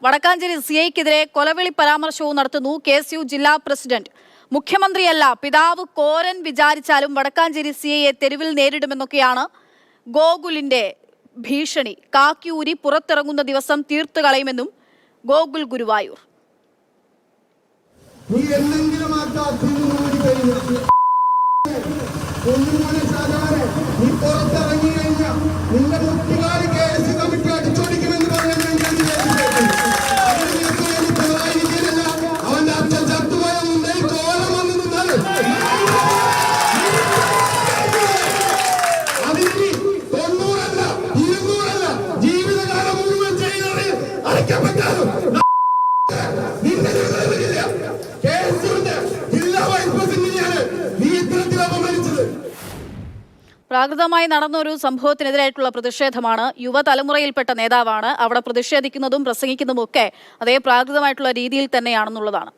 വടക്കാഞ്ചേരി സിഐക്കെതിരെ കൊലവിളി പരാമർശവും നടത്തുന്നു KSU ജില്ലാ പ്രസിഡന്റ്. മുഖ്യമന്ത്രിയല്ല പിതാവ് കോരൻ വിചാരിച്ചാലും വടക്കാഞ്ചേരി സിഐയെ തെരുവിൽ നേരിടുമെന്നൊക്കെയാണ് ഗോകുലിന്റെ ഭീഷണി. കാക്കിയൂരി പുറത്തിറങ്ങുന്ന ദിവസം തീർത്തു കളയുമെന്നും ഗോകുൽ ഗുരുവായൂർ. പ്രാകൃതമായി നടന്ന ഒരു സംഭവത്തിനെതിരായിട്ടുള്ള പ്രതിഷേധമാണ്. യുവതലമുറയിൽപ്പെട്ട നേതാവാണ്. അവിടെ പ്രതിഷേധിക്കുന്നതും പ്രസംഗിക്കുന്നതും ഒക്കെ അതേ പ്രാകൃതമായിട്ടുള്ള രീതിയിൽ തന്നെയാണെന്നുള്ളതാണ്.